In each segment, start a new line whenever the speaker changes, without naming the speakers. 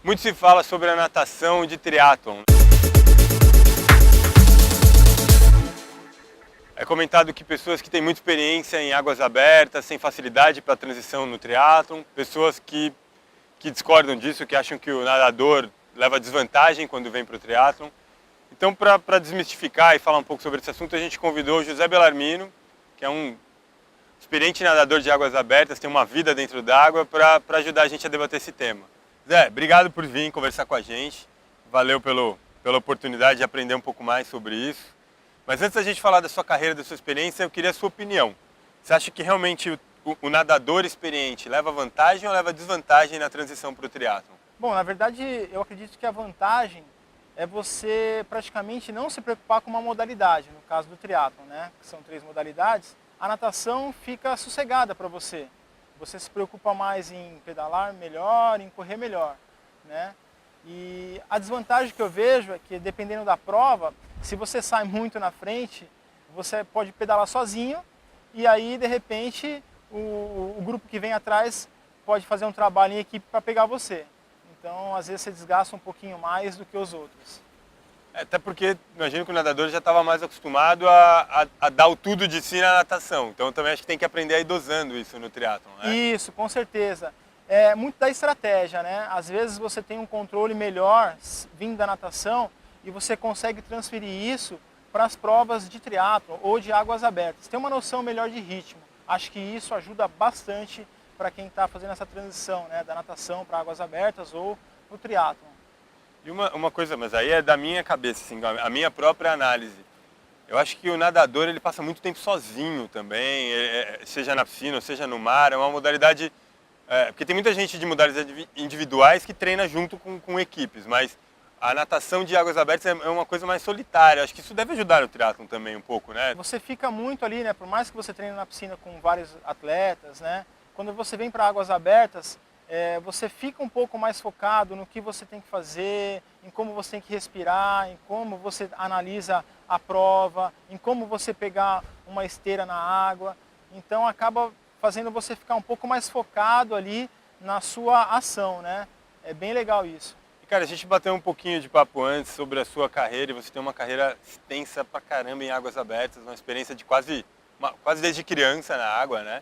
Muito se fala sobre a natação de triatlon. É comentado que pessoas que têm muita experiência em águas abertas, têm facilidade para a transição no triatlon, pessoas que discordam disso, que acham que o nadador leva desvantagem quando vem para o triatlon. Então, para desmistificar e falar um pouco sobre esse assunto, a gente convidou o José Bellarmino, que é um experiente nadador de águas abertas, tem uma vida dentro d'água, para ajudar a gente a debater esse tema. Zé, obrigado por vir conversar com a gente. Valeu pela oportunidade de aprender um pouco mais sobre isso. Mas antes da gente falar da sua carreira, da sua experiência, eu queria a sua opinião. Você acha que realmente o nadador experiente leva vantagem ou leva desvantagem na transição para o triatlon?
Bom, na verdade, eu acredito que a vantagem é você praticamente não se preocupar com uma modalidade, no caso do triatlon, né? Que são 3 modalidades. A natação fica sossegada para você. Você se preocupa mais em pedalar melhor, em correr melhor, né? E a desvantagem que eu vejo é que, dependendo da prova, se você sai muito na frente, você pode pedalar sozinho e aí, de repente, o grupo que vem atrás pode fazer um trabalho em equipe para pegar você. Então, às vezes, você desgasta um pouquinho mais do que os outros.
Até porque, imagino que o nadador já estava mais acostumado a dar o tudo de si na natação. Então, eu também acho que tem que aprender a ir dosando isso no triatlon, né?
Isso, com certeza. É muito da estratégia, né? Às vezes você tem um controle melhor vindo da natação e você consegue transferir isso para as provas de triatlon ou de águas abertas. Tem uma noção melhor de ritmo. Acho que isso ajuda bastante para quem está fazendo essa transição, né? Da natação para águas abertas ou para o triatlon.
E uma coisa, mas aí é da minha cabeça, assim, a minha própria análise. Eu acho que o nadador ele passa muito tempo sozinho também, seja na piscina ou seja no mar. É uma modalidade... porque tem muita gente de modalidades individuais que treina junto com equipes, mas a natação de águas abertas é uma coisa mais solitária. Acho que isso deve ajudar no triatlon também um pouco, né?
Você fica muito ali, né? Por mais que você treine na piscina com vários atletas, né? Quando você vem para águas abertas, você fica um pouco mais focado no que você tem que fazer, em como você tem que respirar, em como você analisa a prova, em como você pegar uma esteira na água. Então acaba fazendo você ficar um pouco mais focado ali na sua ação, né? É bem legal isso.
E, cara, a gente bateu um pouquinho de papo antes sobre a sua carreira, e você tem uma carreira extensa pra caramba em águas abertas, uma experiência de quase desde criança na água, né?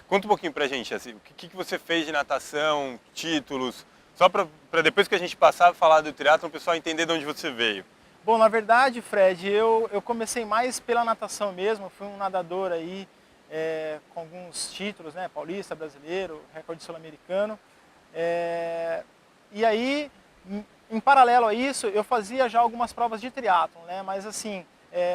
Conta um pouquinho pra gente, assim, o que você fez de natação, títulos, só pra depois que a gente passar a falar do triatlon, o pessoal entender de onde você veio.
Bom, na verdade, Fred, eu comecei mais pela natação mesmo, fui um nadador aí com alguns títulos, né, paulista, brasileiro, recorde sul-americano. E aí, em paralelo a isso, eu fazia já algumas provas de triatlon, né, mas assim,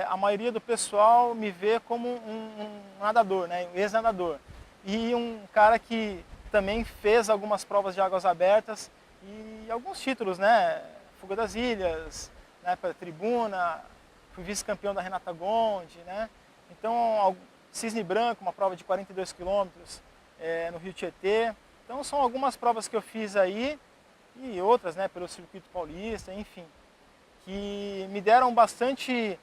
a maioria do pessoal me vê como um nadador, né, um ex-nadador. E um cara que também fez algumas provas de águas abertas e alguns títulos, né, Fuga das Ilhas, né, para tribuna, fui vice-campeão da Renata Gondi, né, então Cisne Branco, uma prova de 42 quilômetros no Rio Tietê. Então são algumas provas que eu fiz aí e outras, né, pelo circuito paulista, enfim, que me deram bastante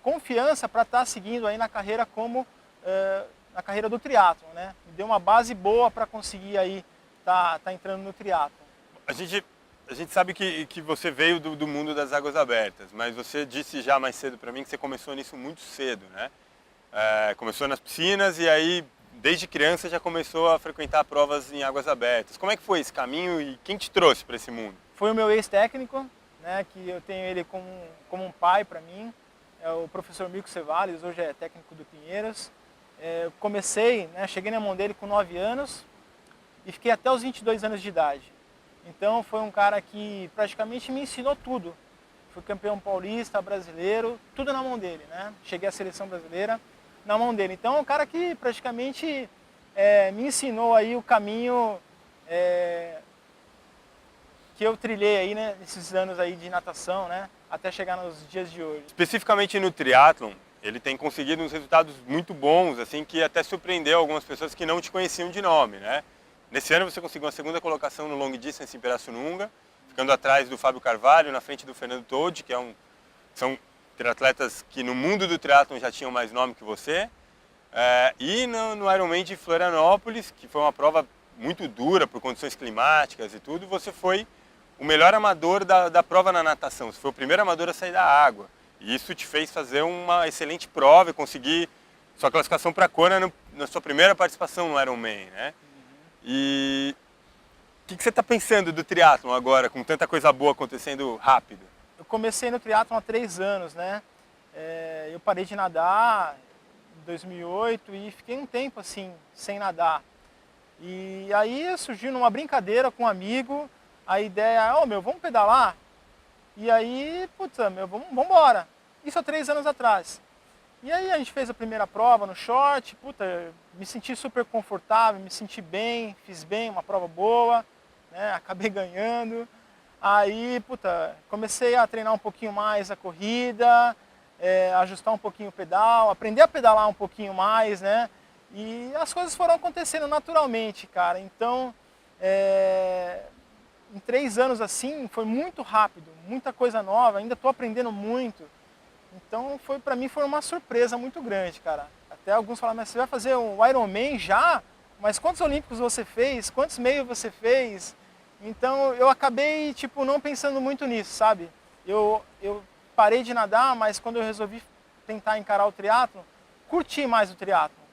confiança para estar seguindo aí na carreira na carreira do triatlon, né? Me deu uma base boa para conseguir aí tá entrando no triatlon.
A gente sabe que você veio do mundo das águas abertas, mas você disse já mais cedo para mim que você começou nisso muito cedo, né? Começou nas piscinas e aí, desde criança, já começou a frequentar provas em águas abertas. Como é que foi esse caminho e quem te trouxe para esse mundo?
Foi o meu ex-técnico, né, que eu tenho ele como um pai para mim, é o professor Mirko Cevalles, hoje é técnico do Pinheiros. Eu comecei, né, cheguei na mão dele com 9 anos e fiquei até os 22 anos de idade. Então foi um cara que praticamente me ensinou tudo. Fui campeão paulista, brasileiro, tudo na mão dele, né? Cheguei à seleção brasileira na mão dele. Então é um cara que praticamente me ensinou aí o caminho que eu trilhei aí, né, nesses anos aí de natação, né, até chegar nos dias de hoje.
Especificamente no triatlon, ele tem conseguido uns resultados muito bons, assim, que até surpreendeu algumas pessoas que não te conheciam de nome, né? Nesse ano você conseguiu a 2ª colocação no Long Distance em Pirassununga, ficando atrás do Fábio Carvalho, na frente do Fernando Todi, que são triatletas que no mundo do triatlon já tinham mais nome que você. E no Ironman de Florianópolis, que foi uma prova muito dura por condições climáticas e tudo, você foi o melhor amador da prova na natação. Você foi o primeiro amador a sair da água. E isso te fez fazer uma excelente prova e conseguir sua classificação para a Kona na sua primeira participação no Ironman, né? E o que você está pensando do triatlon agora, com tanta coisa boa acontecendo rápido?
Eu comecei no triatlon há 3 anos, né? Eu parei de nadar em 2008 e fiquei um tempo assim, sem nadar. E aí surgiu numa brincadeira com um amigo a ideia, vamos pedalar? E aí, vamos embora. Isso há 3 anos atrás. E aí a gente fez a primeira prova no short, me senti super confortável, me senti bem, fiz bem, uma prova boa, né? Acabei ganhando. Aí, comecei a treinar um pouquinho mais a corrida, ajustar um pouquinho o pedal, aprender a pedalar um pouquinho mais, né? E as coisas foram acontecendo naturalmente, cara. Então, em 3 anos assim, foi muito rápido, muita coisa nova, ainda estou aprendendo muito. Então, para mim foi uma surpresa muito grande, cara. Até alguns falaram, mas você vai fazer um Ironman já? Mas quantos Olímpicos você fez? Quantos meios você fez? Então, eu acabei, não pensando muito nisso, sabe? Eu parei de nadar, mas quando eu resolvi tentar encarar o triatlon, curti mais o triatlon.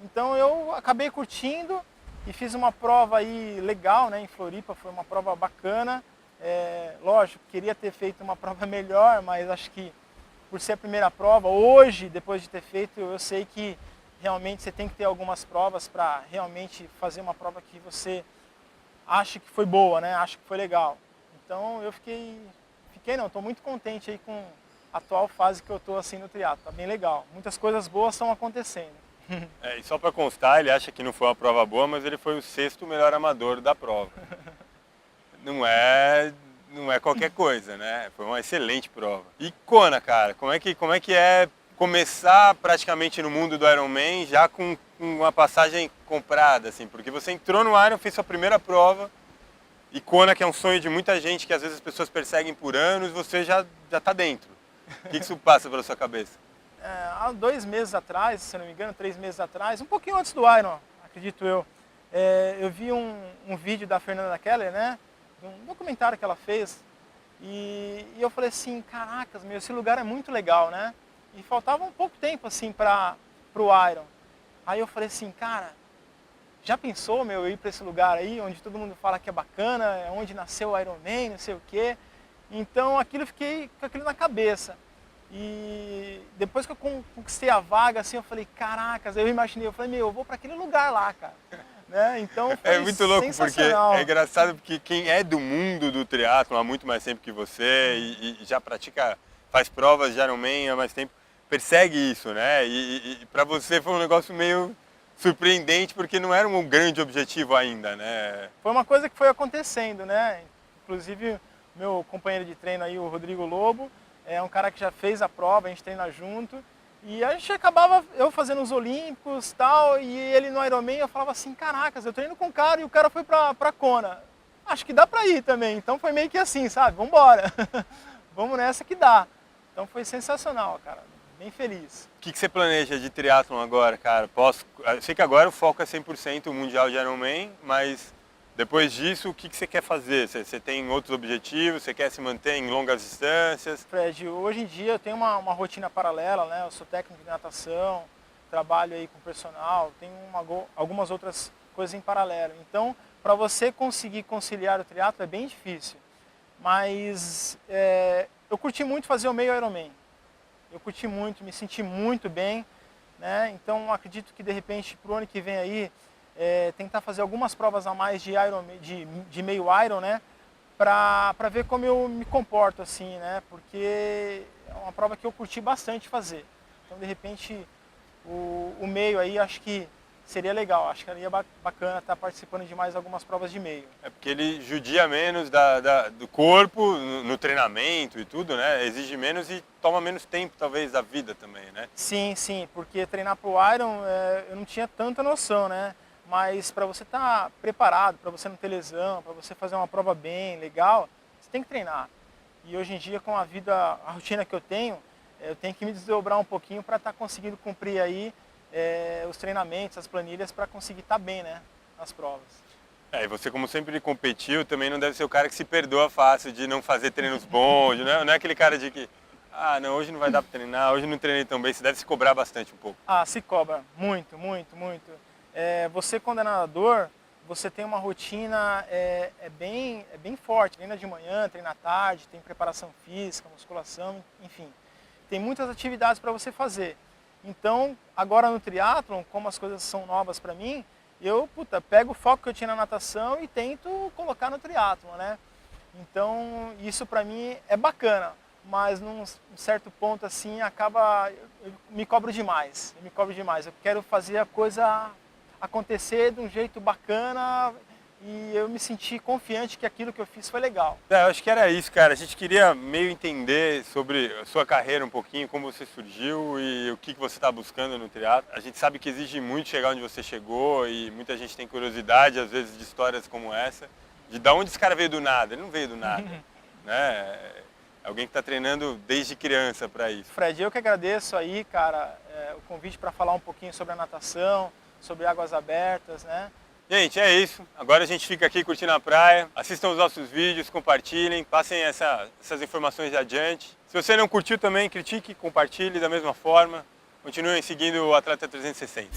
Então, eu acabei curtindo e fiz uma prova aí legal, né, em Floripa, foi uma prova bacana. Lógico, queria ter feito uma prova melhor, mas acho que por ser a primeira prova, hoje, depois de ter feito, eu sei que realmente você tem que ter algumas provas para realmente fazer uma prova que você acha que foi boa, né, acha que foi legal. Então eu estou muito contente aí com a atual fase que eu estou assim no triatlo, tá bem legal. Muitas coisas boas estão acontecendo.
E só para constar, ele acha que não foi uma prova boa, mas ele foi o 6º melhor amador da prova. Não é qualquer coisa, né? Foi uma excelente prova. E Kona, cara, como é que é começar praticamente no mundo do Ironman já com uma passagem comprada, assim? Porque você entrou no Iron, fez sua primeira prova, e Kona, que é um sonho de muita gente, que às vezes as pessoas perseguem por anos, você já tá dentro. O que isso passa pela sua cabeça?
Há 2 meses atrás, se não me engano, 3 meses atrás, um pouquinho antes do Iron, acredito eu, eu vi um vídeo da Fernanda Keller, né? Um documentário que ela fez, e eu falei assim, caracas, esse lugar é muito legal, né? E faltava um pouco tempo assim pro Iron. Aí eu falei assim, cara, já pensou, eu ir para esse lugar aí, onde todo mundo fala que é bacana, é onde nasceu o Ironman, não sei o quê. Então fiquei com aquilo na cabeça. E depois que eu conquistei a vaga, assim, eu falei, caracas, eu imaginei, eu falei, eu vou para aquele lugar lá, cara. Né? Então foi
muito louco, porque é engraçado porque quem é do mundo do triatlon há muito mais tempo que você e já pratica, faz provas de Ironman há mais tempo, persegue isso, né? E para você foi um negócio meio surpreendente porque não era um grande objetivo ainda, né?
Foi uma coisa que foi acontecendo, né? Inclusive meu companheiro de treino aí, o Rodrigo Lobo, é um cara que já fez a prova, a gente treina junto. E a gente acabava, eu fazendo os Olímpicos e tal, e ele no Ironman, eu falava assim, caracas, eu treino com o cara e o cara foi pra Kona. Acho que dá pra ir também, então foi meio que assim, sabe, vambora, vamos nessa que dá. Então foi sensacional, cara, bem feliz.
O que você planeja de triatlon agora, cara? Eu sei que agora o foco é 100% o Mundial de Ironman, mas depois disso, o que você quer fazer? Você tem outros objetivos? Você quer se manter em longas distâncias?
Fred, hoje em dia eu tenho uma rotina paralela, né? Eu sou técnico de natação, trabalho aí com personal, tenho algumas outras coisas em paralelo. Então, para você conseguir conciliar o triatlo é bem difícil. Mas eu curti muito fazer o meio Ironman. Eu curti muito, me senti muito bem, né? Então, acredito que de repente para o ano que vem aí tentar fazer algumas provas a mais de Ironman, de meio Iron, né? Para ver como eu me comporto assim, né? Porque é uma prova que eu curti bastante fazer. Então, de repente, o meio aí acho que seria legal. Acho que seria bacana estar participando de mais algumas provas de meio.
É porque ele judia menos do corpo no treinamento e tudo, né? Exige menos e toma menos tempo, talvez, da vida também, né?
Sim, sim. Porque treinar pro Iron eu não tinha tanta noção, né? Mas para você estar preparado, para você não ter lesão, para você fazer uma prova bem, legal, você tem que treinar. E hoje em dia, com a rotina que eu tenho que me desdobrar um pouquinho para estar conseguindo cumprir aí os treinamentos, as planilhas, para conseguir estar bem, né, nas provas.
E você, como sempre competiu, também não deve ser o cara que se perdoa fácil de não fazer treinos bons, não é aquele cara de que, não, hoje não vai dar para treinar, hoje não treinei tão bem, você deve se cobrar bastante um pouco.
Se cobra, muito, muito, muito. Você, quando é nadador, você tem uma rotina bem forte, treina de manhã, treina à tarde, tem preparação física, musculação, enfim. Tem muitas atividades para você fazer. Então, agora no triatlon, como as coisas são novas para mim, eu pego o foco que eu tinha na natação e tento colocar no triatlon, né? Então, isso para mim é bacana, mas num certo ponto assim, eu me cobro demais, eu quero fazer a coisa acontecer de um jeito bacana e eu me senti confiante que aquilo que eu fiz foi legal.
Eu acho que era isso, cara. A gente queria meio entender sobre a sua carreira um pouquinho, como você surgiu e o que você está buscando no triatlo. A gente sabe que exige muito chegar onde você chegou e muita gente tem curiosidade, às vezes, de histórias como essa, de onde esse cara veio do nada. Ele não veio do nada, né? É alguém que está treinando desde criança para isso.
Fred, eu que agradeço aí, cara, o convite para falar um pouquinho sobre a natação, sobre águas abertas, né?
Gente, é isso. Agora a gente fica aqui curtindo a praia. Assistam os nossos vídeos, compartilhem, passem essas informações adiante. Se você não curtiu também, critique, compartilhe da mesma forma. Continuem seguindo o Atleta 360.